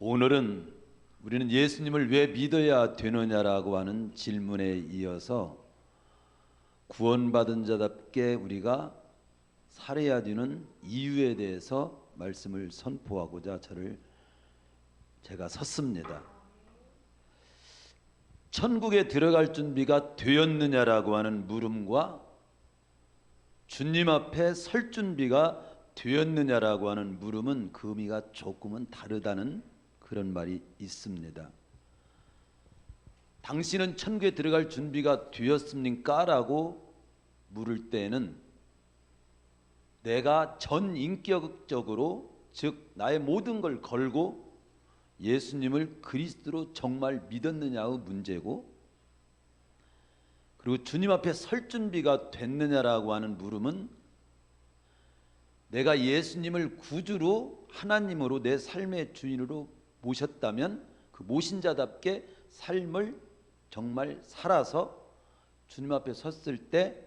오늘은 우리는 예수님을 왜 믿어야 되느냐라고 하는 질문에 이어서 구원받은 자답게 우리가 살아야 되는 이유에 대해서 말씀을 선포하고자 제가 섰습니다. 천국에 들어갈 준비가 되었느냐라고 하는 물음과 주님 앞에 설 준비가 되었느냐라고 하는 물음은 그 의미가 조금은 다르다는 그런 말이 있습니다. 당신은 천국에 들어갈 준비가 되었습니까? 라고 물을 때에는 내가 전인격적으로, 즉 나의 모든 걸 걸고 예수님을 그리스도로 정말 믿었느냐의 문제고, 그리고 주님 앞에 설 준비가 됐느냐라고 하는 물음은 내가 예수님을 구주로, 하나님으로 내 삶의 주인으로 모셨다면 그 모신 자답게 삶을 정말 살아서 주님 앞에 섰을 때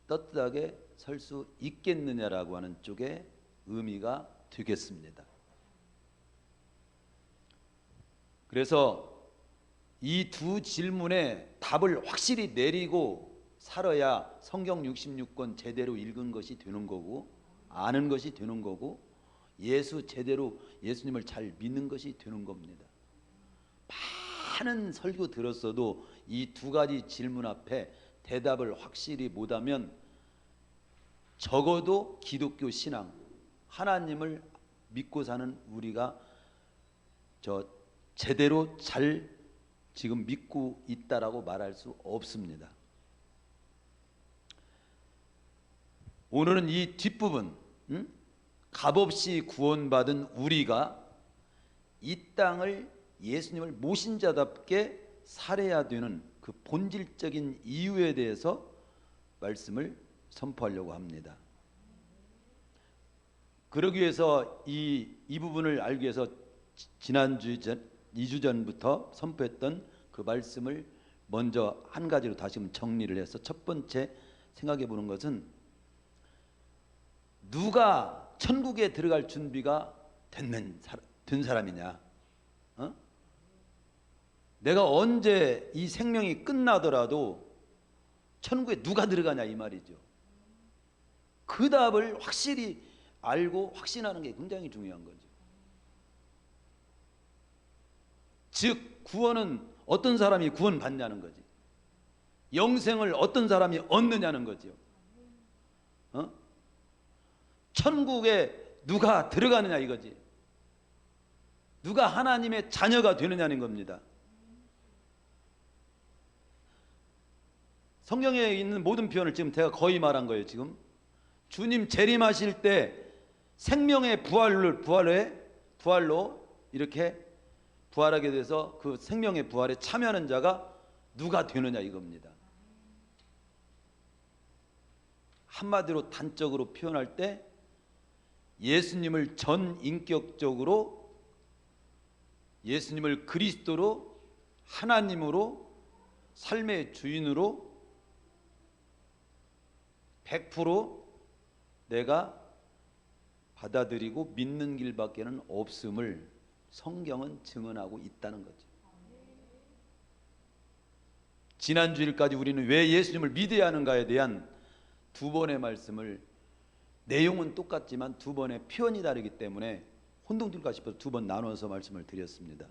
떳떳하게 설 수 있겠느냐라고 하는 쪽의 의미가 되겠습니다. 그래서 이 두 질문에 답을 확실히 내리고 살아야 성경 66권 제대로 읽은 것이 되는 거고, 아는 것이 되는 거고, 제대로 예수님을 잘 믿는 것이 되는 겁니다. 많은 설교 들었어도 이 두 가지 질문 앞에 대답을 확실히 못하면 적어도 기독교 신앙, 하나님을 믿고 사는 우리가 제대로 잘 지금 믿고 있다라고 말할 수 없습니다. 오늘은 이 뒷부분, 값없이 구원받은 우리가 이 땅을 예수님을 모신 자답게 살아야 되는 그 본질적인 이유에 대해서 말씀을 선포하려고 합니다. 그러기 위해서 이 부분을 알기 위해서 지난주 2주 전부터 선포했던 그 말씀을 먼저 한 가지로 다시 정리를 해서 첫 번째 생각해 보는 것은, 누가 천국에 들어갈 준비가 된 사람이냐? 내가 언제 이 생명이 끝나더라도 천국에 누가 들어가냐 이 말이죠. 그 답을 확실히 알고 확신하는 게 굉장히 중요한 거죠. 즉 구원은 어떤 사람이 구원받냐는 거지, 영생을 어떤 사람이 얻느냐는 거죠. 천국에 누가 들어가느냐 이거지, 누가 하나님의 자녀가 되느냐는 겁니다. 성경에 있는 모든 표현을 지금 제가 거의 말한 거예요. 지금 주님 재림하실 때 생명의 부활로 이렇게 부활하게 돼서 그 생명의 부활에 참여하는 자가 누가 되느냐 이겁니다. 한마디로 단적으로 표현할 때 예수님을 전인격적으로, 예수님을 그리스도로, 하나님으로, 삶의 주인으로 100% 내가 받아들이고 믿는 길밖에는 없음을 성경은 증언하고 있다는 거죠. 지난주일까지 우리는 왜 예수님을 믿어야 하는가에 대한 두 번의 말씀을, 내용은 똑같지만 두 번의 표현이 다르기 때문에 혼동될까 싶어서 두 번 나눠서 말씀을 드렸습니다.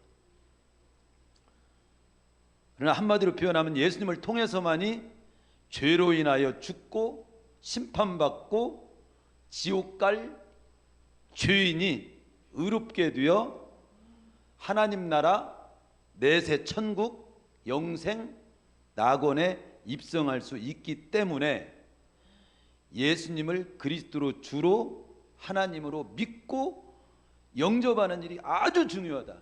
그러나 한마디로 표현하면 예수님을 통해서만이 죄로 인하여 죽고 심판받고 지옥 갈 죄인이 의롭게 되어 하나님 나라, 내세 천국, 영생, 낙원에 입성할 수 있기 때문에 예수님을 그리스도로 주로 하나님으로 믿고 영접하는 일이 아주 중요하다.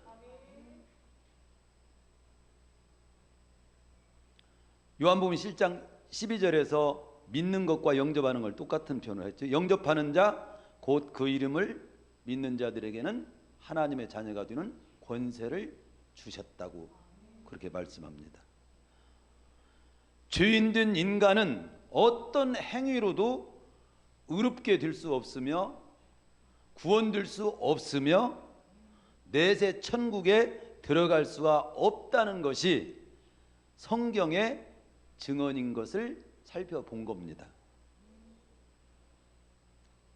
요한복음 7장 12절에서 믿는 것과 영접하는 걸 똑같은 표현을 했죠. 영접하는 자 곧 그 이름을 믿는 자들에게는 하나님의 자녀가 되는 권세를 주셨다고 그렇게 말씀합니다. 죄인된 인간은 어떤 행위로도 의롭게 될 수 없으며 구원될 수 없으며 내세 천국에 들어갈 수가 없다는 것이 성경의 증언인 것을 살펴본 겁니다.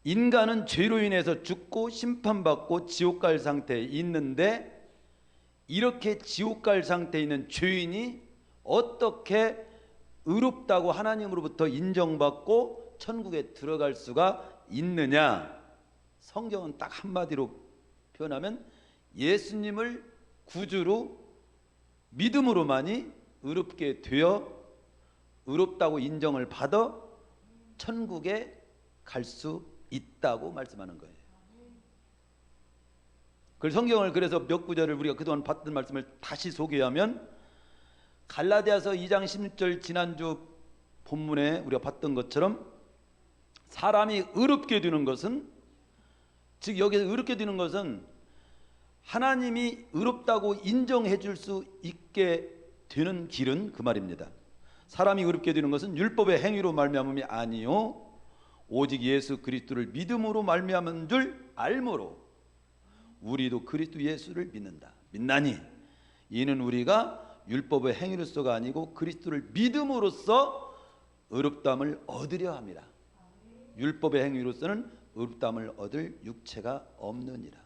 인간은 죄로 인해서 죽고 심판받고 지옥 갈 상태에 있는데, 이렇게 지옥 갈 상태에 있는 죄인이 어떻게 의롭다고 하나님으로부터 인정받고 천국에 들어갈 수가 있느냐? 성경은 딱 한마디로 표현하면 예수님을 구주로 믿음으로만이 의롭게 되어 의롭다고 인정을 받아 천국에 갈 수 있다고 말씀하는 거예요. 그 성경을 그래서 몇 구절을 우리가 그동안 봤던 말씀을 다시 소개하면, 갈라디아서 2장 16절 지난주 본문에 우리가 봤던 것처럼 사람이 의롭게 되는 것은, 즉 여기서 의롭게 되는 것은 하나님이 의롭다고 인정해 줄 수 있게 되는 길은 그 말입니다. 사람이 의롭게 되는 것은 율법의 행위로 말미암음이 아니요 오직 예수 그리스도를 믿음으로 말미암은 줄 알므로 우리도 그리스도 예수를 믿나니 이는 우리가 율법의 행위로서가 아니고 그리스도를 믿음으로써 의롭다함을 얻으려 합니다. 율법의 행위로서는 의롭다함을 얻을 육체가 없느니라.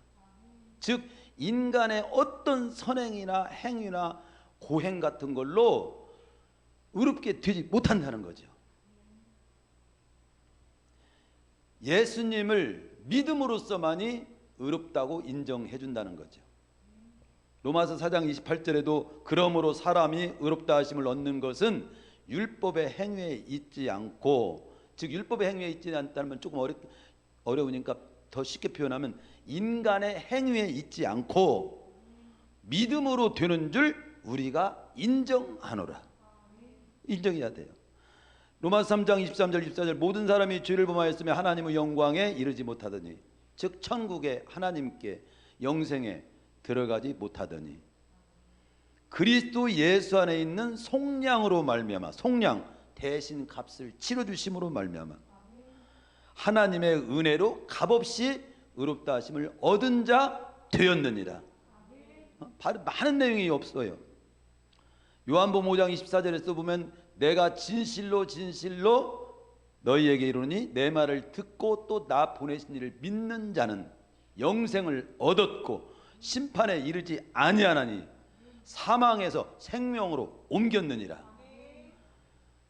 즉 인간의 어떤 선행이나 행위나 고행 같은 걸로 의롭게 되지 못한다는 거죠. 예수님을 믿음으로써만이 의롭다고 인정해 준다는 거죠. 로마서 4장 28절에도 그러므로 사람이 의롭다 하심을 얻는 것은 율법의 행위에 있지 않고, 즉 율법의 행위에 있지 않다면 조금 어려우니까 더 쉽게 표현하면 인간의 행위에 있지 않고 믿음으로 되는 줄 우리가 인정하노라. 인정해야 돼요. 로마서 3장 23절 24절 모든 사람이 죄를 범하였으며 하나님의 영광에 이르지 못하더니, 즉 천국에 하나님께 영생에 들어가지 못하더니 그리스도 예수 안에 있는 속량으로 말미암아, 속량 대신 값을 치러주심으로 말미암아 하나님의 은혜로 값없이 의롭다 하심을 얻은 자 되었느니라. 많은 내용이 없어요. 요한복음 5장 24절에서 보면 내가 진실로 진실로 너희에게 이르노니 내 말을 듣고 또 나 보내신 이를 믿는 자는 영생을 얻었고 심판에 이르지 아니하나니 사망에서 생명으로 옮겼느니라.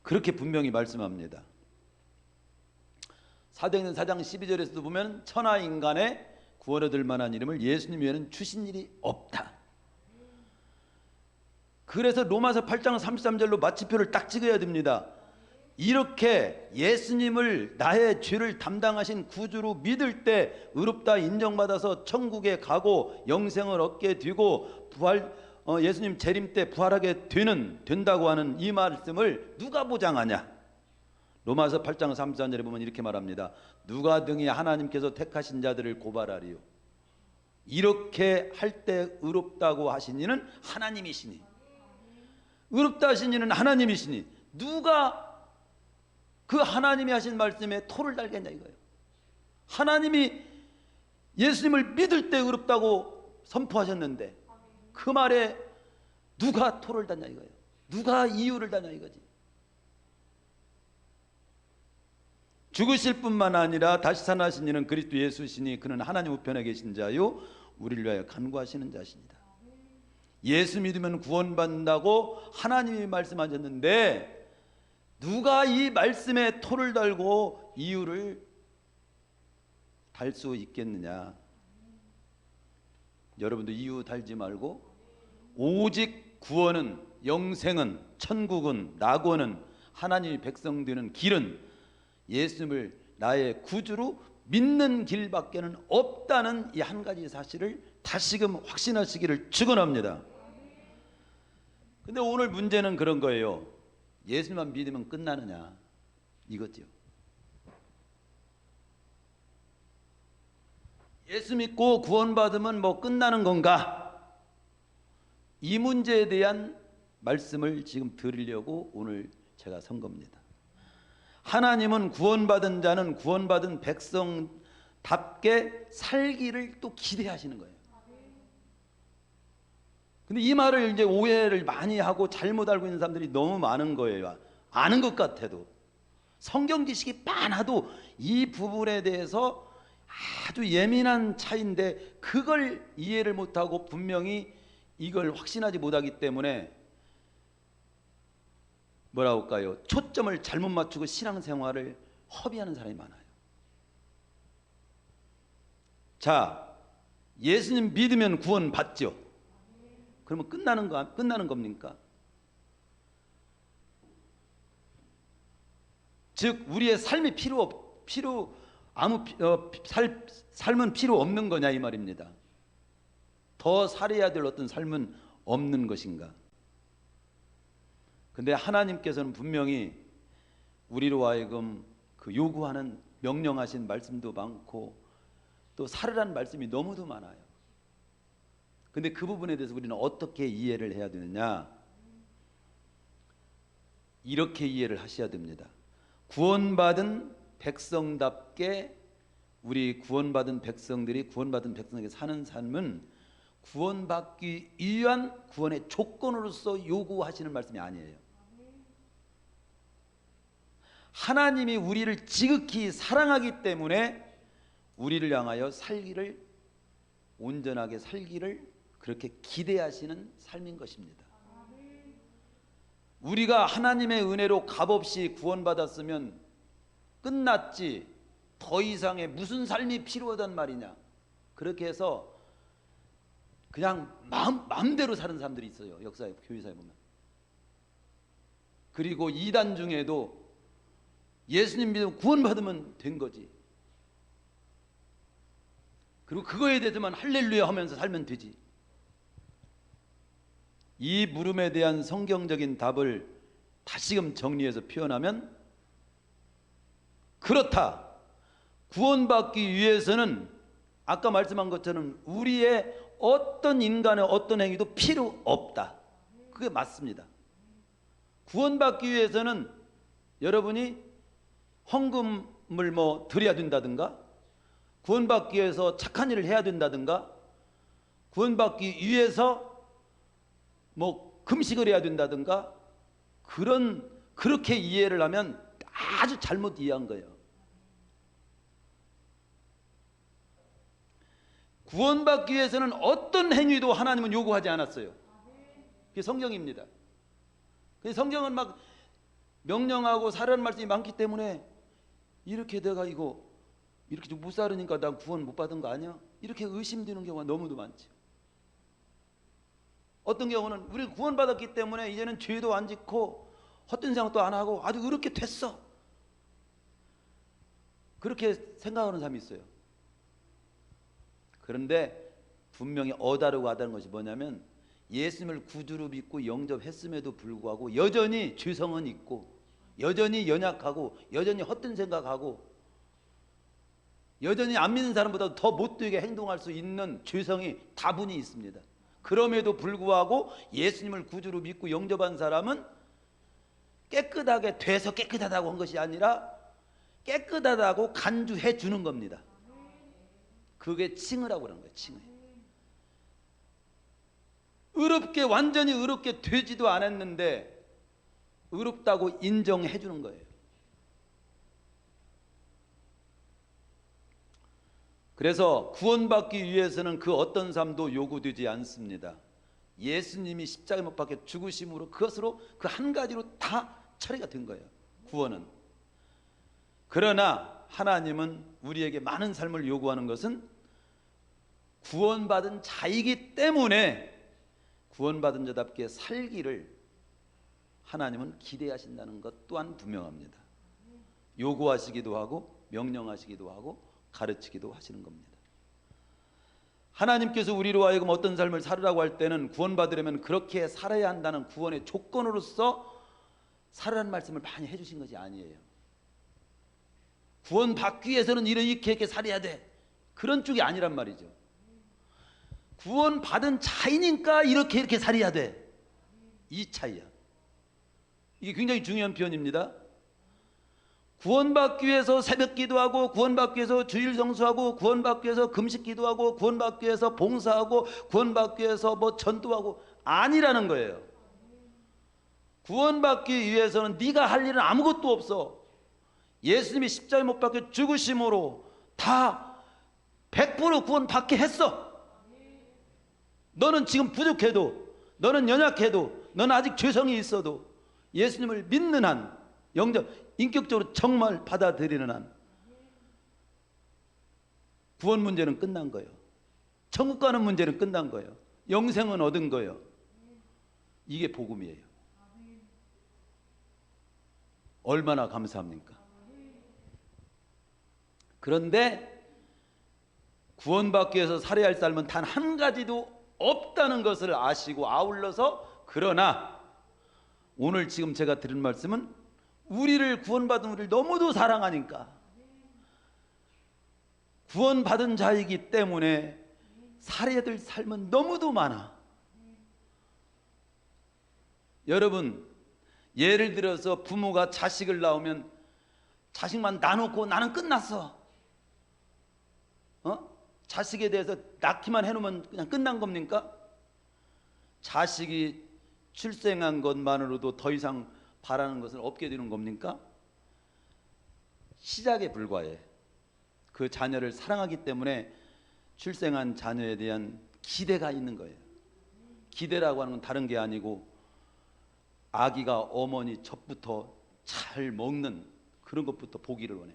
그렇게 분명히 말씀합니다. 사도행전 4장 12절에서도 보면 천하 인간의 구원 얻을 만한 이름을 예수님 외에는 주신 일이 없다. 그래서 로마서 8장 33절로 마침표를 딱 찍어야 됩니다. 이렇게 예수님을 나의 죄를 담당하신 구주로 믿을 때 의롭다 인정받아서 천국에 가고 영생을 얻게 되고 예수님 재림 때 부활하게 된다고 하는 이 말씀을 누가 보장하냐? 로마서 8장 33절에 보면 이렇게 말합니다. 누가 등이 하나님께서 택하신 자들을 고발하리요. 이렇게 할 때 의롭다고 하신 이는 하나님이시니, 의롭다 하신 이는 하나님이시니 누가 그 하나님이 하신 말씀에 토를 달겠냐 이거예요. 하나님이 예수님을 믿을 때 의롭다고 선포하셨는데 그 말에 누가 토를 다냐 이거예요. 누가 이유를 다냐 이거지. 죽으실 뿐만 아니라 다시 살아나신 이는 그리스도 예수시니 그는 하나님 우편에 계신 자요 우리를 위하여 간구하시는 자신이다. 예수 믿으면 구원받는다고 하나님이 말씀하셨는데 누가 이 말씀에 토를 달고 이유를 달 수 있겠느냐? 여러분도 이유 달지 말고 오직 구원은, 영생은, 천국은, 낙원은, 하나님의 백성 되는 길은 예수님을 나의 구주로 믿는 길밖에는 없다는 이 한 가지 사실을 다시금 확신하시기를 축원합니다. 근데 오늘 문제는 그런 거예요. 예수님만 믿으면 끝나느냐 이거죠. 예수 믿고 구원받으면 뭐 끝나는 건가? 이 문제에 대한 말씀을 지금 드리려고 오늘 제가 선 겁니다. 하나님은 구원받은 자는 구원받은 백성답게 살기를 또 기대하시는 거예요. 근데 이 말을 이제 오해를 많이 하고 잘못 알고 있는 사람들이 너무 많은 거예요. 아는 것 같아도. 성경 지식이 많아도 이 부분에 대해서 아주 예민한 차이인데 그걸 이해를 못하고 분명히 이걸 확신하지 못하기 때문에 뭐라고 할까요? 초점을 잘못 맞추고 신앙생활을 허비하는 사람이 많아요. 자, 예수님 믿으면 구원 받죠. 그러면 끝나는 겁니까? 즉 우리의 삶이 삶은 필요 없는 거냐 이 말입니다. 더 살아야 될 어떤 삶은 없는 것인가? 근데 하나님께서는 분명히 우리로 하여금 그 요구하는 명령하신 말씀도 많고 또 살으라는 말씀이 너무도 많아요. 근데 그 부분에 대해서 우리는 어떻게 이해를 해야 되느냐? 이렇게 이해를 하셔야 됩니다. 구원받은 백성답게 우리 구원받은 백성들이 구원받은 백성에게 사는 삶은 구원받기 위한 구원의 조건으로서 요구하시는 말씀이 아니에요. 하나님이 우리를 지극히 사랑하기 때문에 우리를 향하여 온전하게 살기를 그렇게 기대하시는 삶인 것입니다. 우리가 하나님의 은혜로 값없이 구원받았으면 끝났지 더 이상의 무슨 삶이 필요하단 말이냐, 그렇게 해서 그냥 마음대로 사는 사람들이 있어요. 역사에, 교회사에 보면. 그리고 이단 중에도 예수님 믿으면 구원받으면 된 거지, 그리고 그거에 대해서만 할렐루야 하면서 살면 되지. 이 물음에 대한 성경적인 답을 다시금 정리해서 표현하면, 그렇다, 구원받기 위해서는 아까 말씀한 것처럼 우리의 어떤 인간의 어떤 행위도 필요 없다. 그게 맞습니다. 구원받기 위해서는 여러분이 헌금을 드려야 된다든가, 구원받기 위해서 착한 일을 해야 된다든가, 구원받기 위해서 금식을 해야 된다든가, 그렇게 이해를 하면 아주 잘못 이해한 거예요. 구원받기 위해서는 어떤 행위도 하나님은 요구하지 않았어요. 그게 성경입니다. 성경은 막 명령하고 살아는 말씀이 많기 때문에 이렇게 내가 이렇게 좀 못 살으니까 난 구원 못 받은 거 아니야? 이렇게 의심되는 경우가 너무도 많죠. 어떤 경우는 우리 구원받았기 때문에 이제는 죄도 안 짓고 헛된 생각도 안 하고 아주 의롭게 됐어, 그렇게 생각하는 사람이 있어요. 그런데 분명히 어다르고 아다른 것이 뭐냐면, 예수님을 구주로 믿고 영접했음에도 불구하고 여전히 죄성은 있고, 여전히 연약하고, 여전히 헛된 생각하고, 여전히 안 믿는 사람보다 더 못되게 행동할 수 있는 죄성이 다분히 있습니다. 그럼에도 불구하고 예수님을 구주로 믿고 영접한 사람은 깨끗하게 돼서 깨끗하다고 한 것이 아니라 깨끗하다고 간주해 주는 겁니다. 그게 칭의라고 하는 거예요. 칭의. 완전히 의롭게 되지도 않았는데 의롭다고 인정해 주는 거예요. 그래서 구원받기 위해서는 그 어떤 삶도 요구되지 않습니다. 예수님이 십자가에 못 박혀 죽으심으로 그것으로 그 한 가지로 다 처리가 된 거예요. 구원은. 그러나 하나님은 우리에게 많은 삶을 요구하는 것은 구원받은 자이기 때문에 구원받은 자답게 살기를 하나님은 기대하신다는 것 또한 분명합니다. 요구하시기도 하고 명령하시기도 하고 가르치기도 하시는 겁니다. 하나님께서 우리로 하여금 어떤 삶을 살으라고 할 때는 구원받으려면 그렇게 살아야 한다는 구원의 조건으로서 살으라는 말씀을 많이 해주신 것이 아니에요. 구원받기 위해서는 이렇게 살아야 돼, 그런 쪽이 아니란 말이죠. 구원받은 자이니까 이렇게 살아야 돼, 이 차이야. 이게 굉장히 중요한 표현입니다. 구원받기 위해서 새벽 기도하고, 구원받기 위해서 주일 성수하고, 구원받기 위해서 금식 기도하고, 구원받기 위해서 봉사하고, 구원받기 위해서 뭐 전도하고, 아니라는 거예요. 구원받기 위해서는 네가 할 일은 아무것도 없어. 예수님이 십자가에 못 박혀 죽으심으로 다 100% 구원받게 했어. 너는 지금 부족해도, 너는 연약해도, 너는 아직 죄성이 있어도 예수님을 믿는 한, 인격적으로 정말 받아들이는 한 구원 문제는 끝난 거예요. 천국 가는 문제는 끝난 거예요. 영생은 얻은 거예요. 이게 복음이에요. 얼마나 감사합니까? 그런데 구원받기 위해서 살아야 할 삶은 단 한 가지도 없다는 것을 아시고, 아울러서 그러나 오늘 지금 제가 드린 말씀은 우리를, 구원받은 우리를 너무도 사랑하니까, 구원받은 자이기 때문에 살아야 될 삶은 너무도 많아. 여러분, 예를 들어서 부모가 자식을 낳으면 자식만 낳아놓고 나는 끝났어, 자식에 대해서 낳기만 해놓으면 그냥 끝난 겁니까? 자식이 출생한 것만으로도 더 이상 바라는 것은 없게 되는 겁니까? 시작에 불과해. 그 자녀를 사랑하기 때문에 출생한 자녀에 대한 기대가 있는 거예요. 기대라고 하는 건 다른 게 아니고, 아기가 어머니 젖부터 잘 먹는 그런 것부터 보기를 원해.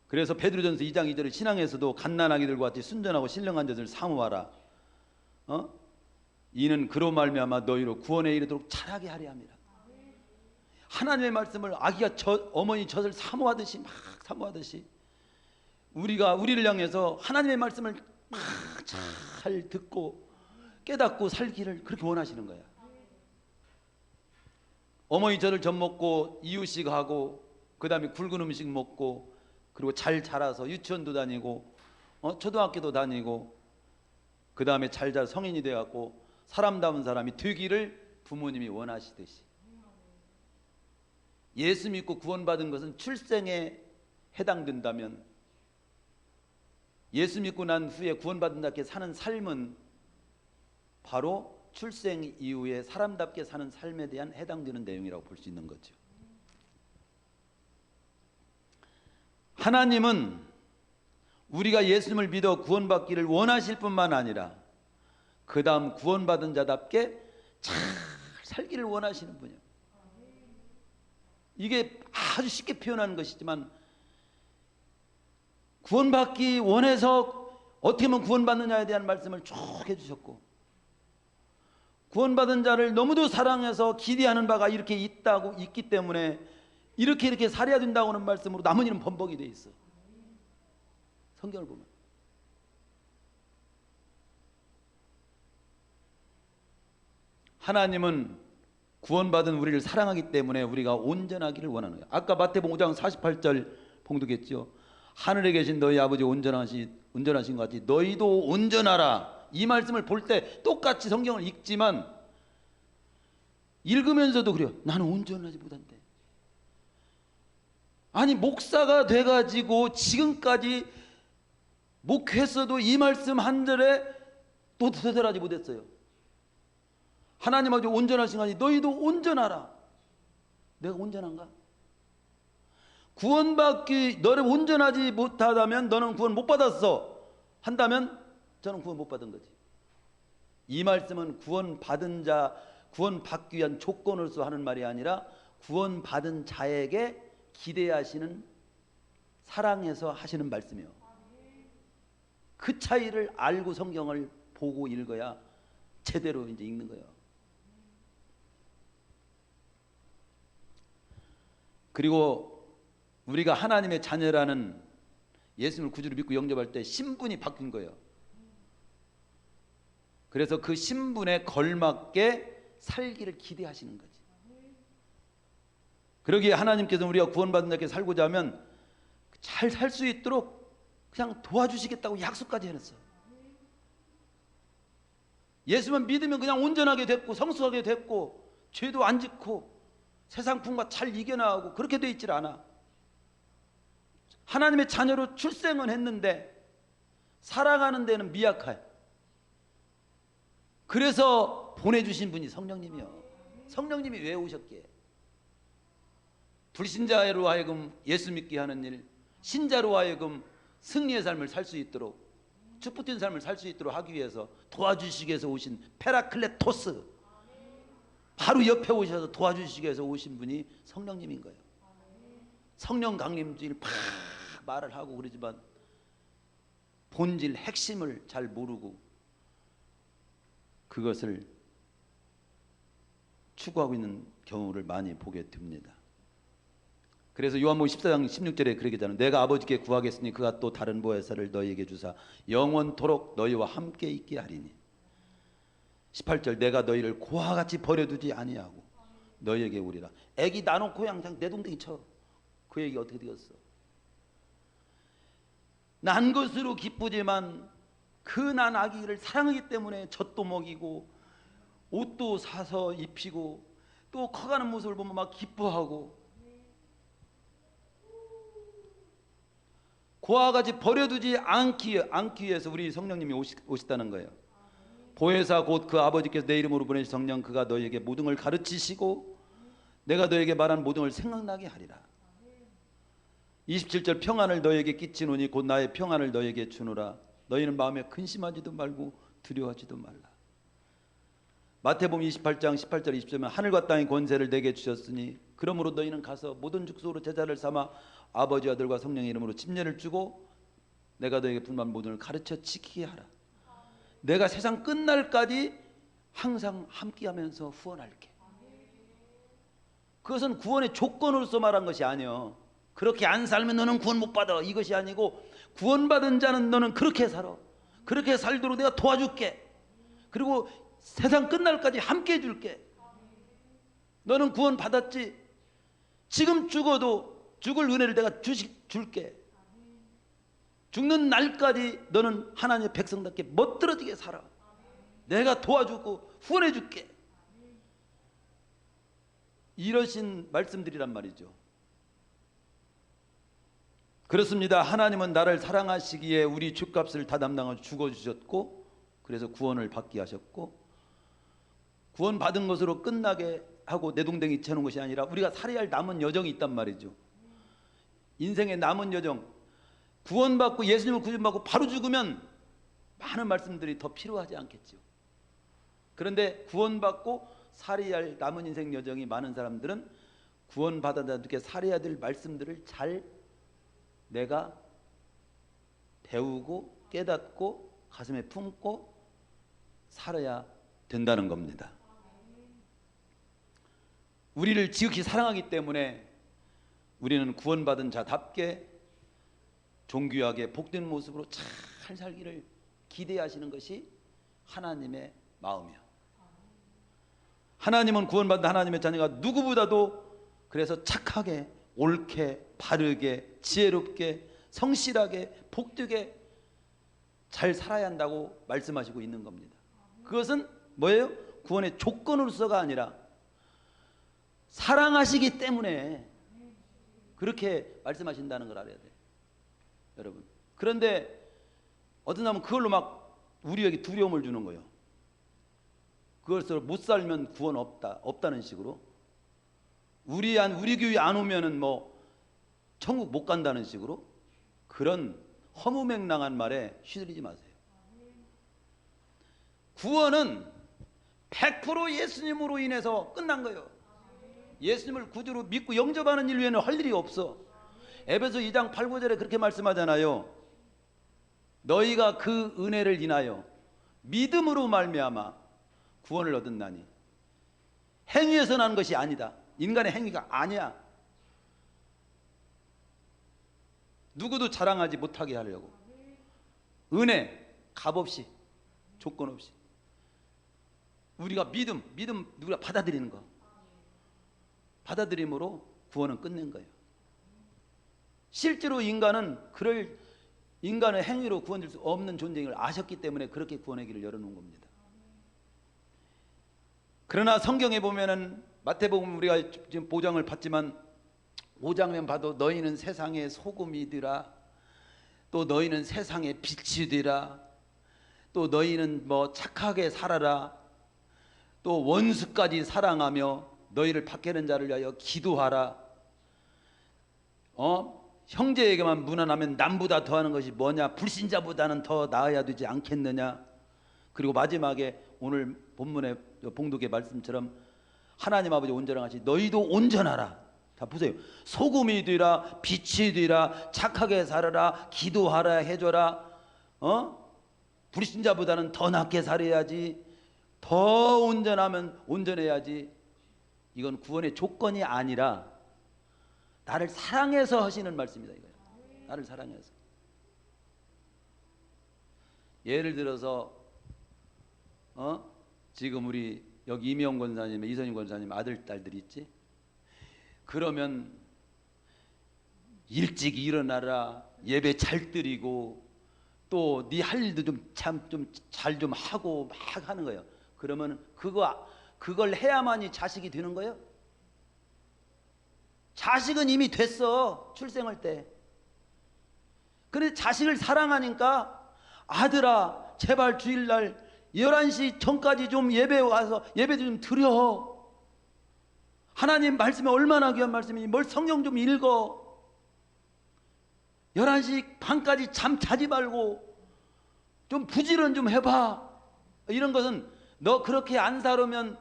그래서 베드로전서 2장 2절에 신앙에서도 갓난아기들과 같이 순전하고 신령한 젖을 사모하라. 이는 그로 말미암아 너희로 구원에 이르도록 자라게 하려 함이라. 하나님의 말씀을 아기가 어머니 젖을 사모하듯이, 막 사모하듯이, 우리를 향해서 하나님의 말씀을 막 잘 듣고 깨닫고 살기를 그렇게 원하시는 거야. 어머니 젖을 젖 먹고 이유식 하고, 그 다음에 굵은 음식 먹고, 그리고 잘 자라서 유치원도 다니고, 초등학교도 다니고, 그 다음에 잘 자라 성인이 되어갖고 사람다운 사람이 되기를 부모님이 원하시듯이, 예수 믿고 구원받은 것은 출생에 해당된다면, 예수 믿고 난 후에 구원받은 자께 사는 삶은 바로 출생 이후에 사람답게 사는 삶에 대한 해당되는 내용이라고 볼 수 있는 거죠. 하나님은 우리가 예수님을 믿어 구원받기를 원하실 뿐만 아니라 그 다음 구원받은 자답게 잘 살기를 원하시는 분이에요. 이게 아주 쉽게 표현하는 것이지만, 구원받기 원해서 어떻게 하면 구원받느냐에 대한 말씀을 쭉 해주셨고, 구원받은 자를 너무도 사랑해서 기대하는 바가 이렇게 있기 때문에 이렇게 살아야 된다고 하는 말씀으로 남은 일은 번복이 돼 있어. 성경을 보면 하나님은 구원받은 우리를 사랑하기 때문에 우리가 온전하기를 원하는 거예요. 아까 마태복음 5장 48절 봉독했죠. 하늘에 계신 너희 아버지 온전하신 것 같이 너희도 온전하라. 이 말씀을 볼 때 똑같이 성경을 읽지만, 읽으면서도 그래요. 나는 온전하지 못한데. 아니, 목사가 돼가지고 지금까지 목회했어도 이 말씀 한 절에 또 도달하지 못했어요. 하나님 아버지 온전하신 것 같이 너희도 온전하라. 내가 온전한가? 구원받기, 너를 온전하지 못하다면 너는 구원 못 받았어 한다면 저는 구원 못 받은 거지. 이 말씀은 구원받은 자, 구원받기 위한 조건으로서 하는 말이 아니라 구원받은 자에게 기대하시는, 사랑해서 하시는 말씀이에요. 그 차이를 알고 성경을 보고 읽어야 제대로 이제 읽는 거예요. 그리고 우리가 하나님의 자녀라는, 예수님을 구주로 믿고 영접할 때 신분이 바뀐 거예요. 그래서 그 신분에 걸맞게 살기를 기대하시는 거지. 그러기에 하나님께서 우리가 구원받은 자께 살고자 하면 잘 살 수 있도록 그냥 도와주시겠다고 약속까지 해놨어요. 예수만 믿으면 그냥 온전하게 됐고 성숙하게 됐고 죄도 안 짓고 세상 풍파 잘 이겨나가고 그렇게 돼 있질 않아. 하나님의 자녀로 출생은 했는데 살아가는 데는 미약해. 그래서 보내주신 분이 성령님이요. 성령님이 왜 오셨기에? 불신자로 하여금 예수 믿게 하는 일, 신자로 하여금 승리의 삶을 살 수 있도록, 축복된 삶을 살 수 있도록 하기 위해서 도와주시기 위해서 오신 페라클레토스, 바로 옆에 오셔서 도와주시기 위해서 오신 분이 성령님인 거예요. 성령 강림주의를 팍 말을 하고 그러지만 본질 핵심을 잘 모르고 그것을 추구하고 있는 경우를 많이 보게 됩니다. 그래서 요한복음 14장 16절에 그렇게 하잖아요. 내가 아버지께 구하겠으니 그가 또 다른 보혜사를 너희에게 주사 영원토록 너희와 함께 있게 하리니. 18절 내가 너희를 고와 같이 버려두지 아니하고 너희에게 오리라. 애기 나놓고 항상 내동댕이 쳐. 그 얘기 어떻게 되었어? 난 것으로 기쁘지만 그 난 아기를 사랑하기 때문에 젖도 먹이고 옷도 사서 입히고 또 커가는 모습을 보면 막 기뻐하고 그와 같이 버려두지 않기 위해서 우리 성령님이 오셨다는 거예요. 보혜사 곧 그 아버지께서 내 이름으로 보내신 성령 그가 너희에게 모든 걸 가르치시고 내가 너희에게 말한 모든 걸 생각나게 하리라. 27절 평안을 너희에게 끼치노니 곧 나의 평안을 너희에게 주노라. 너희는 마음에 근심하지도 말고 두려워하지도 말라. 마태복음 28장 18절 20절에 하늘과 땅의 권세를 내게 주셨으니 그러므로 너희는 가서 모든 족속으로 제자를 삼아 아버지 아들과 성령의 이름으로 침례를 주고 내가 너희에게 분반 모든 걸 가르쳐 지키게 하라. 내가 세상 끝날까지 항상 함께하면서 후원할게. 그것은 구원의 조건으로서 말한 것이 아니요. 그렇게 안 살면 너는 구원 못 받아 이것이 아니고 구원받은 자는 너는 그렇게 살아. 그렇게 살도록 내가 도와줄게. 그리고 세상 끝날까지 함께 해줄게. 너는 구원 받았지. 지금 죽어도 죽을 은혜를 내가 줄게. 죽는 날까지 너는 하나님의 백성답게 멋들어지게 살아. 내가 도와주고 후원해 줄게. 이러신 말씀들이란 말이죠. 그렇습니다. 하나님은 나를 사랑하시기에 우리 죄값을 다 담당하고 죽어주셨고 그래서 구원을 받게 하셨고 구원 받은 것으로 끝나게 하고 내동댕이 쳐는 것이 아니라 우리가 살아야 할 남은 여정이 있단 말이죠. 인생의 남은 여정, 구원받고 예수님을 구원받고 바로 죽으면 많은 말씀들이 더 필요하지 않겠죠. 그런데 구원받고 살아야 할 남은 인생 여정이 많은 사람들은 구원받아 자들께 살아야 될 말씀들을 잘 내가 배우고 깨닫고 가슴에 품고 살아야 된다는 겁니다. 우리를 지극히 사랑하기 때문에 우리는 구원받은 자답게 존귀하게 복된 모습으로 잘 살기를 기대하시는 것이 하나님의 마음이야. 하나님은 구원받은 하나님의 자녀가 누구보다도 그래서 착하게 옳게 바르게 지혜롭게 성실하게 복되게 잘 살아야 한다고 말씀하시고 있는 겁니다. 그것은 뭐예요? 구원의 조건으로서가 아니라 사랑하시기 때문에 그렇게 말씀하신다는 걸 알아야 돼요, 여러분. 그런데 어떤 사람은 그걸로 막 우리에게 두려움을 주는 거예요. 그것을 못 살면 구원 없다는 식으로 우리 교회 안 오면은 뭐 천국 못 간다는 식으로 그런 허무맹랑한 말에 휘둘리지 마세요. 구원은 100% 예수님으로 인해서 끝난 거예요. 예수님을 구주로 믿고 영접하는 일 외에는 할 일이 없어. 에베소 2장 8, 9절에 그렇게 말씀하잖아요. 너희가 그 은혜를 인하여 믿음으로 말미암아 구원을 얻었나니 행위에서 난 것이 아니다. 인간의 행위가 아니야. 누구도 자랑하지 못하게 하려고 은혜 값없이 조건 없이 우리가 믿음 누가 받아들이는 거 받아들임으로 구원은 끝낸 거예요. 실제로 인간은 그럴 인간의 행위로 구원될 수 없는 존재인 걸 아셨기 때문에 그렇게 구원의 길을 열어놓은 겁니다. 그러나 성경에 보면은 마태복음 우리가 지금 보장을 받지만 5장면 봐도 너희는 세상의 소금이더라, 또 너희는 세상의 빛이더라, 또 너희는 뭐 착하게 살아라, 또 원수까지 사랑하며 너희를 박해하는 자를 위하여 기도하라. 형제에게만 무난하면 남보다 더하는 것이 뭐냐? 불신자보다는 더 나아야 되지 않겠느냐? 그리고 마지막에 오늘 본문의 봉독의 말씀처럼 하나님 아버지 온전하시 너희도 온전하라. 자 보세요. 소금이 되라, 빛이 되라, 착하게 살아라, 기도하라 해줘라. 불신자보다는 더 낫게 살아야지, 더 온전하면 온전해야지. 이건 구원의 조건이 아니라 나를 사랑해서 하시는 말씀이다 이거예요. 나를 사랑해서. 예를 들어서 지금 우리 여기 이미영 권사님, 이선임 권사님 아들 딸들 있지? 그러면 일찍 일어나라, 예배 잘 드리고 또 네 할 일도 좀 잘 좀 하고 막 하는 거예요. 그러면 그걸 해야만이 자식이 되는 거예요? 자식은 이미 됐어, 출생할 때. 그런데 자식을 사랑하니까 아들아 제발 주일날 11시 전까지 좀 예배 와서 예배도 좀 드려. 하나님 말씀이 얼마나 귀한 말씀이니 뭘 성경 좀 읽어. 11시 반까지 잠 자지 말고 좀 부지런 좀 해봐. 이런 것은 너 그렇게 안 살으면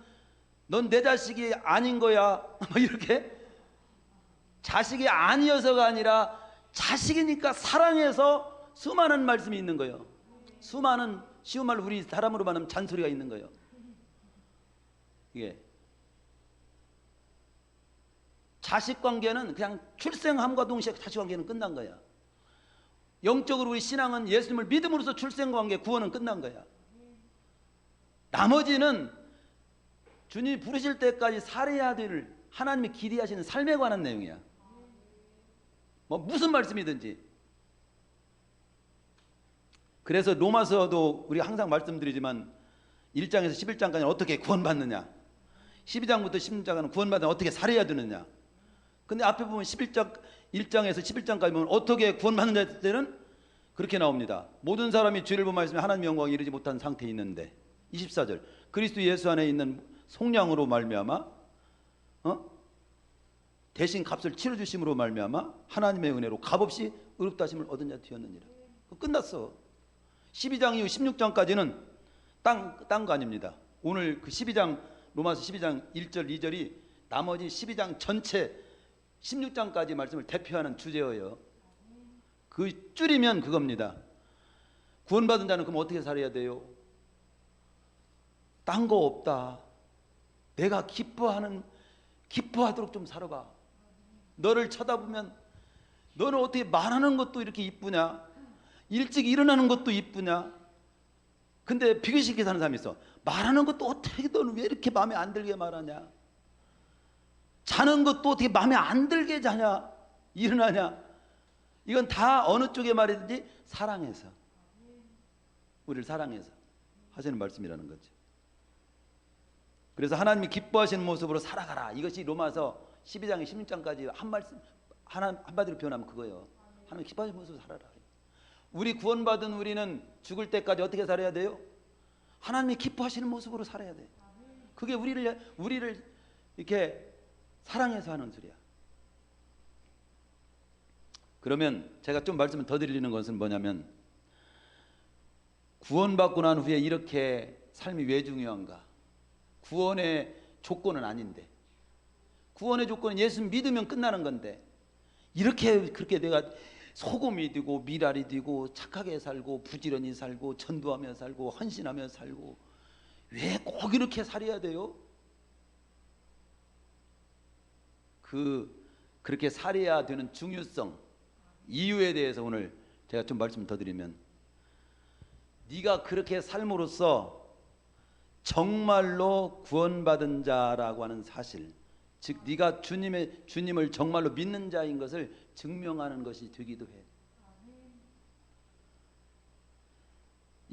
넌 내 자식이 아닌 거야. 이렇게 자식이 아니어서가 아니라 자식이니까 사랑해서 수많은 말씀이 있는 거예요. 수많은, 쉬운 말로 우리 사람으로 말하면 잔소리가 있는 거예요. 이게 자식 관계는 그냥 출생함과 동시에 자식 관계는 끝난 거야. 영적으로 우리 신앙은 예수님을 믿음으로써 출생 관계 구원은 끝난 거야. 나머지는 주님이 부르실 때까지 살아야 될 하나님이 기대하시는 삶에 관한 내용이야. 뭐 무슨 말씀이든지. 그래서 로마서도 우리 항상 말씀드리지만 1장에서 11장까지는 어떻게 구원받느냐, 12장부터 16장은 구원받으면 어떻게 살아야 되느냐. 근데 앞에 보면 1장에서 11장까지 보면 어떻게 구원받느냐 때는 그렇게 나옵니다. 모든 사람이 죄를 범하였으면 하나님의 영광에 이르지 못한 상태에 있는데, 24절 그리스도 예수 안에 있는 속량으로 말미암아 대신 값을 치러주심으로 말미암아 하나님의 은혜로 값없이 의롭다 하심을 얻은 자 되었느니라. 끝났어. 12장 이후 16장까지는 딴 거 아닙니다. 오늘 그 12장 로마서 12장 1절 2절이 나머지 12장 전체 16장까지 말씀을 대표하는 주제예요. 그 줄이면 그겁니다. 구원받은 자는 그럼 어떻게 살아야 돼요? 딴 거 없다. 내가 기뻐하도록 좀 살아봐. 너를 쳐다보면 너는 어떻게 말하는 것도 이렇게 이쁘냐? 일찍 일어나는 것도 이쁘냐? 근데 비교시키게 사는 사람이 있어. 말하는 것도 어떻게 너는 왜 이렇게 마음에 안 들게 말하냐? 자는 것도 어떻게 마음에 안 들게 자냐? 일어나냐? 이건 다 어느 쪽의 말이든지 사랑해서, 우리를 사랑해서 하시는 말씀이라는 거죠. 그래서 하나님이 기뻐하시는 모습으로 살아가라. 이것이 로마서 12장에 16장까지 한 말씀, 한마디로 표현하면 그거예요. 하나님 기뻐하시는 모습으로 살아라. 우리 구원받은 우리는 죽을 때까지 어떻게 살아야 돼요? 하나님이 기뻐하시는 모습으로 살아야 돼. 그게 우리를 이렇게 사랑해서 하는 소리야. 그러면 제가 좀 말씀을 더 드리는 것은 뭐냐면, 구원받고 난 후에 이렇게 삶이 왜 중요한가? 구원의 조건은 아닌데, 구원의 조건은 예수 믿으면 끝나는 건데, 그렇게 내가 소금이 되고 미랄이 되고 착하게 살고 부지런히 살고 전도하며 살고 헌신하며 살고 왜 꼭 이렇게 살아야 돼요? 그렇게 살아야 되는 중요성, 이유에 대해서 오늘 제가 좀 말씀 더 드리면, 네가 그렇게 삶으로써 정말로 구원받은 자라고 하는 사실, 즉 네가 주님을 정말로 믿는 자인 것을 증명하는 것이 되기도 해.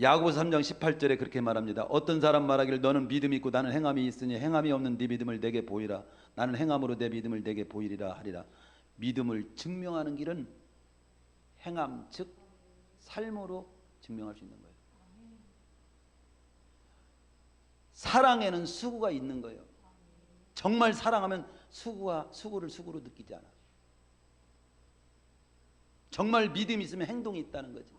야고보서 3장 18절에 그렇게 말합니다. 어떤 사람 말하기를 너는 믿음이 있고 나는 행함이 있으니 행함이 없는 네 믿음을 내게 보이라. 나는 행함으로 내 믿음을 내게 보이리라 하리라. 믿음을 증명하는 길은 행함, 즉 삶으로 증명할 수 있는 거예요. 사랑에는 수고가 있는 거예요. 정말 사랑하면 수고를 수고로 느끼지 않아. 정말 믿음이 있으면 행동이 있다는 거지.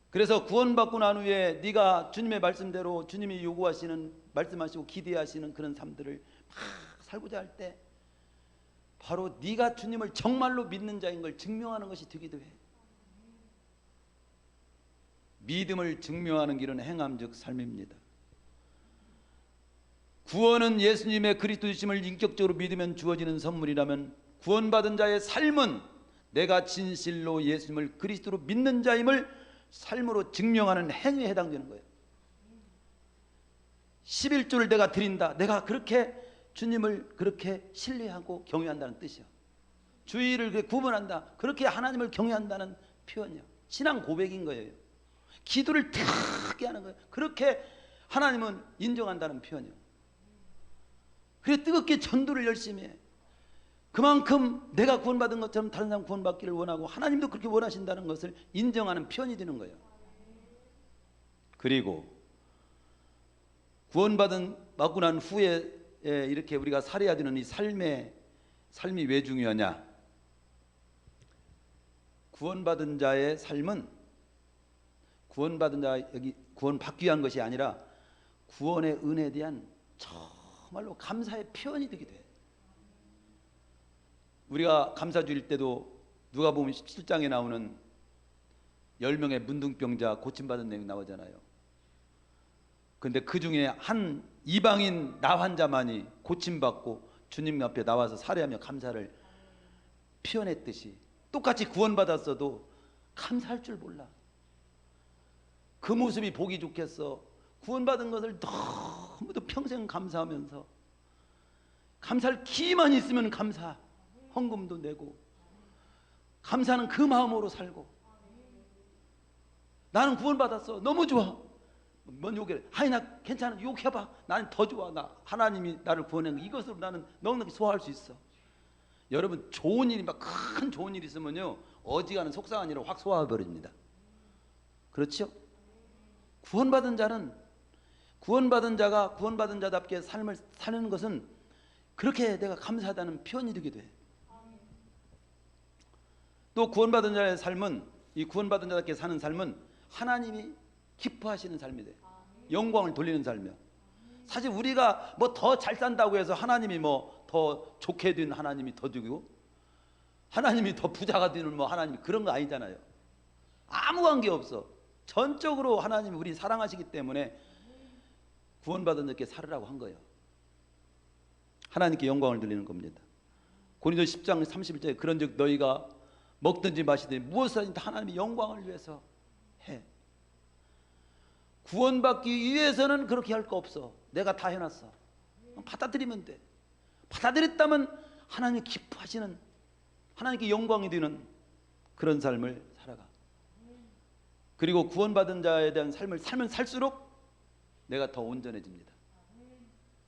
그래서 구원받고 난 후에 네가 주님의 말씀대로 주님이 요구하시는, 말씀하시고 기대하시는 그런 삶들을 막 살고자 할 때 바로 네가 주님을 정말로 믿는 자인 걸 증명하는 것이 되기도 해. 믿음을 증명하는 길은 행함 즉 삶입니다. 구원은 예수님의 그리스도이심을 인격적으로 믿으면 주어지는 선물이라면 구원받은 자의 삶은 내가 진실로 예수님을 그리스도로 믿는 자임을 삶으로 증명하는 행위에 해당되는 거예요. 11조를 내가 드린다. 내가 그렇게 주님을 그렇게 신뢰하고 경외한다는 뜻이야. 주의를 그렇게 구분한다. 그렇게 하나님을 경외한다는 표현이야. 신앙 고백인 거예요. 기도를 특히 하는 거예요. 그렇게 하나님은 인정한다는 표현이에요. 그래 뜨겁게 전도를 열심히 해. 그만큼 내가 구원받은 것처럼 다른 사람 구원받기를 원하고 하나님도 그렇게 원하신다는 것을 인정하는 표현이 되는 거예요. 그리고 구원받고 난 후에 이렇게 우리가 살아야 되는 이 삶이 왜 중요하냐? 구원받은 자의 삶은 구원받은 자, 여기 구원받기 위한 것이 아니라 구원의 은혜에 대한 정말로 감사의 표현이 되게 돼. 우리가 감사 드릴 때도 누가 보면 17장에 나오는 10명의 문둥병자 고침받은 내용 나오잖아요. 근데 그 중에 한 이방인 나 환자만이 고침받고 주님 앞에 나와서 살해하며 감사를 표현했듯이 똑같이 구원받았어도 감사할 줄 몰라. 그 모습이 보기 좋겠어. 구원받은 것을 너무도 평생 감사하면서 감사할 기만 있으면 감사, 헌금도 내고 감사는 그 마음으로 살고 나는 구원받았어. 너무 좋아. 뭔 욕해? 아니 나 괜찮아. 욕해봐. 나는 더 좋아. 나 하나님이 나를 구원한 거 이것으로 나는 넉넉히 소화할 수 있어. 여러분 좋은 일이 막 큰 좋은 일이 있으면요 어지간한 속상한 일을 확 소화해버립니다. 그렇죠? 구원받은 자가 구원받은 자답게 삶을 사는 것은 그렇게 내가 감사하다는 표현이 되게 돼. 또 구원받은 자의 삶은 이 구원받은 자답게 사는 삶은 하나님이 기뻐하시는 삶이 돼. 영광을 돌리는 삶이야. 사실 우리가 뭐 더 잘 산다고 해서 하나님이 뭐 더 좋게 된 하나님이 더 주고 하나님이 더 부자가 되는 뭐 하나님이 그런 거 아니잖아요. 아무 관계 없어. 전적으로 하나님이 우리 사랑하시기 때문에 구원받은 자께 살으라고 한 거예요. 하나님께 영광을 돌리는 겁니다. 고린도서 10장 31절에 그런즉 너희가 먹든지 마시든지 무엇을 하든지 하나님의 영광을 위해서 해. 구원받기 위해서는 그렇게 할 거 없어. 내가 다 해놨어. 받아들이면 돼. 받아들였다면 하나님이 기뻐하시는, 하나님께 영광이 되는 그런 삶을 살아가. 그리고 구원받은 자에 대한 삶을 살면 살수록 내가 더 온전해집니다.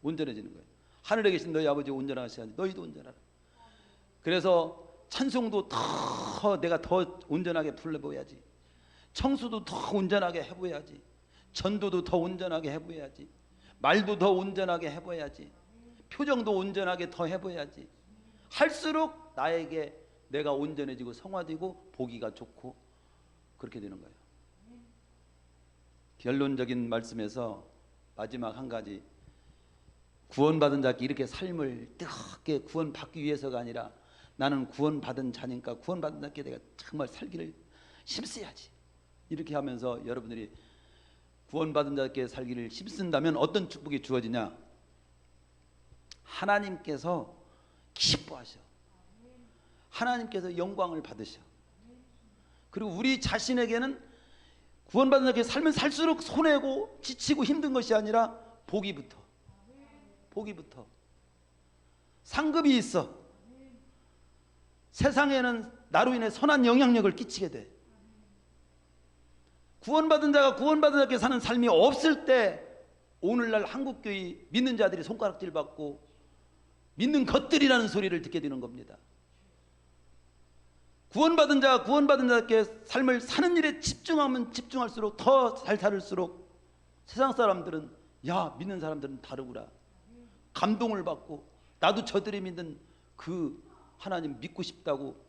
온전해지는 거예요. 하늘에 계신 너희 아버지 온전하시니 너희도 온전하라. 그래서 찬송도 내가 더 온전하게 불러보야지. 청수도 더 온전하게 해보야지. 전도도 더 온전하게 해보야지. 말도 더 온전하게 해봐야지. 표정도 온전하게 더 해봐야지. 할수록 나에게 내가 온전해지고 성화되고 보기가 좋고 그렇게 되는 거예요. 결론적인 말씀에서 마지막 한 가지, 구원받은 자께 이렇게 삶을 뜨겁게 구원받기 위해서가 아니라 나는 구원받은 자니까 구원받은 자께 내가 정말 살기를 힘써야지. 이렇게 하면서 여러분들이 구원받은 자께 살기를 힘쓴다면 어떤 축복이 주어지냐? 하나님께서 기뻐하셔. 하나님께서 영광을 받으셔. 그리고 우리 자신에게는 구원받은 자께 살면 살수록 손해고 지치고 힘든 것이 아니라 복이부터 상급이 있어. 세상에는 나로 인해 선한 영향력을 끼치게 돼. 구원받은 자가 구원받은 자께 사는 삶이 없을 때 오늘날 한국교회 믿는 자들이 손가락질 받고 믿는 것들이라는 소리를 듣게 되는 겁니다. 구원받은 자가 구원받은 자께 삶을 사는 일에 집중하면 집중할수록 더 잘 살을수록 세상 사람들은 야, 믿는 사람들은 다르구나, 감동을 받고 나도 저들이 믿는 그 하나님 믿고 싶다고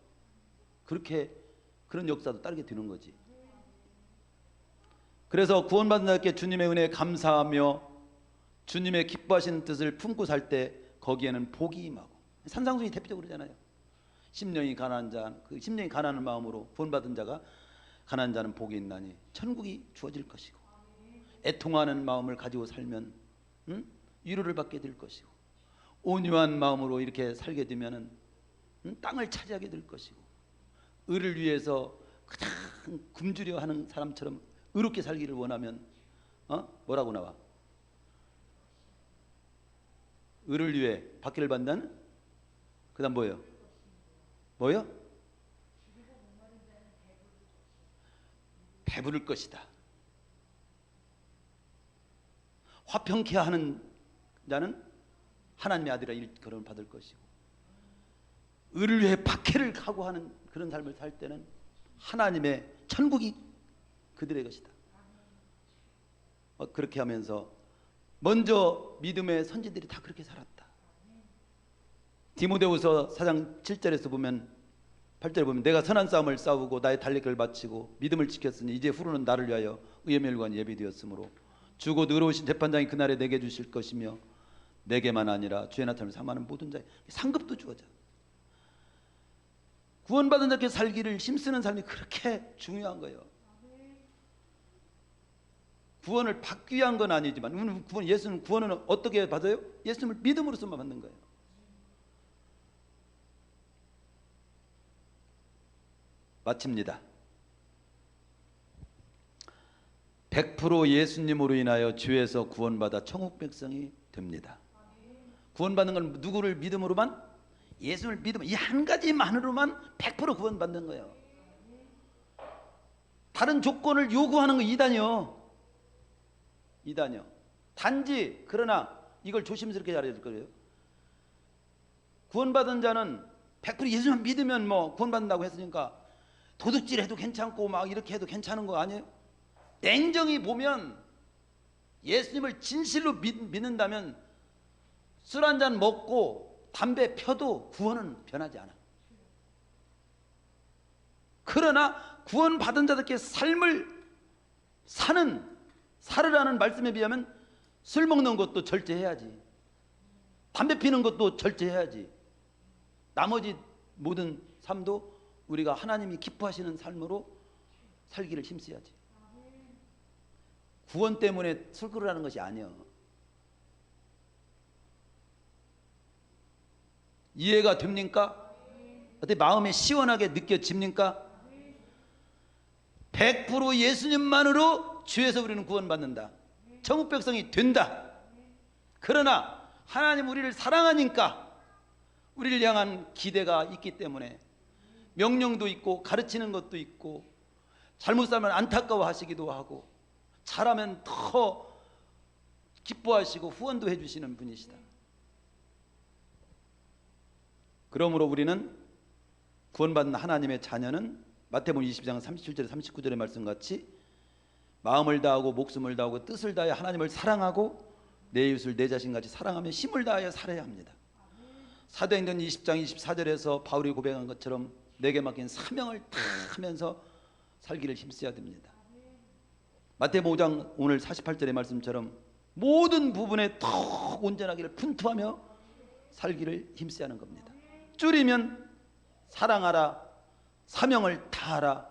그렇게 그런 역사도 따르게 되는 거지. 그래서 구원받은 자께 주님의 은혜에 감사하며 주님의 기뻐하시는 뜻을 품고 살 때 거기에는 복이 임하고, 산상수훈이 대표적으로 그러잖아요. 심령이 가난한 자, 그 심령이 가난한 마음으로 구원받은 자가 가난한 자는 복이 있나니 천국이 주어질 것이고, 애통하는 마음을 가지고 살면 위로를 받게 될 것이고, 온유한 마음으로 이렇게 살게 되면은 땅을 차지하게 될 것이고, 의를 위해서 그냥 굶주려 하는 사람처럼 의롭게 살기를 원하면 뭐라고 나와? 의를 위해 받기를 받는, 그 다음 뭐예요? 뭐요? 배부를 것이다. 화평케 하는 자는 하나님의 아들이라 일컬음을 받을 것이고, 의를 위해 박해를 각오하는 그런 삶을 살 때는 하나님의 천국이 그들의 것이다. 그렇게 하면서 먼저 믿음의 선지들이 다 그렇게 살았다. 디모데후서 4장 7절에서 보면, 8절에 보면, 내가 선한 싸움을 싸우고 나의 달리기를 마치고 믿음을 지켰으니 이제 후로는 나를 위하여 의의 멸관이 예비되었으므로 주곧 의로우신 재판장이 그날에 내게 주실 것이며 내게만 아니라 주의 나타남을 사모하는 모든 자에 상급도 주어져. 구원받은 자께 살기를 힘쓰는 삶이 그렇게 중요한 거예요. 구원을 받기 위한 건 아니지만, 예수는 구원은 어떻게 받아요? 예수님을 믿음으로서만 받는 거예요. 마칩니다. 100% 예수님으로 인하여 죄에서 구원받아 천국 백성이 됩니다. 구원받는 건 누구를 믿음으로만? 예수를 믿음, 이 한 가지만으로만 100% 구원받는 거예요. 다른 조건을 요구하는 거 이단이요. 단지 그러나 이걸 조심스럽게 잘해야 될 거예요. 구원받은 자는 100% 예수만 믿으면 뭐 구원받는다고 했으니까 도둑질해도 괜찮고 막 이렇게 해도 괜찮은 거 아니에요? 냉정히 보면 예수님을 진실로 믿는다면 술 한잔 먹고 담배 펴도 구원은 변하지 않아. 그러나 구원받은 자들께 삶을 살으라는 말씀에 비하면 술 먹는 것도 절제해야지, 담배 피는 것도 절제해야지, 나머지 모든 삶도 우리가 하나님이 기뻐하시는 삶으로 살기를 힘써야지. 구원 때문에 술 끊으라는 것이 아니야. 이해가 됩니까? 어떻게 마음에 시원하게 느껴집니까? 100% 예수님만으로 죄에서 우리는 구원받는다. 천국 백성이 된다. 그러나 하나님 우리를 사랑하니까 우리를 향한 기대가 있기 때문에 명령도 있고 가르치는 것도 있고, 잘못 살면 안타까워하시기도 하고, 잘하면 더 기뻐하시고 후원도 해주시는 분이시다. 그러므로 우리는 구원받는 하나님의 자녀는 마태복음 22장 37절에 39절의 말씀같이 마음을 다하고 목숨을 다하고 뜻을 다하여 하나님을 사랑하고 내 이웃을 내 자신같이 사랑하며 힘을 다하여 살아야 합니다. 사도행전 20장 24절에서 바울이 고백한 것처럼 내게 맡긴 사명을 다 하면서 살기를 힘써야 됩니다. 마태복음 5장 오늘 48절의 말씀처럼 모든 부분에 더 온전하기를 분투하며 살기를 힘써야 하는 겁니다. 줄이면 사랑하라, 사명을 다하라,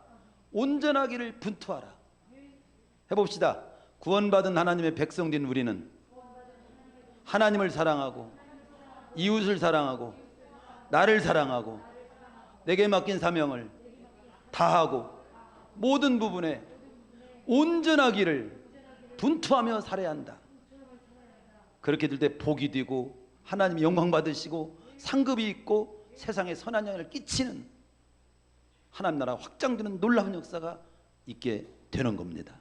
온전하기를 분투하라. 해봅시다. 구원받은 하나님의 백성된 우리는 하나님을 사랑하고 이웃을 사랑하고 나를 사랑하고 내게 맡긴 사명을 다하고 모든 부분에 온전하기를 분투하며 살아야 한다. 그렇게 될 때 복이 되고 하나님이 영광 받으시고 상급이 있고 세상에 선한 영향을 끼치는 하나님 나라 확장되는 놀라운 역사가 있게 되는 겁니다.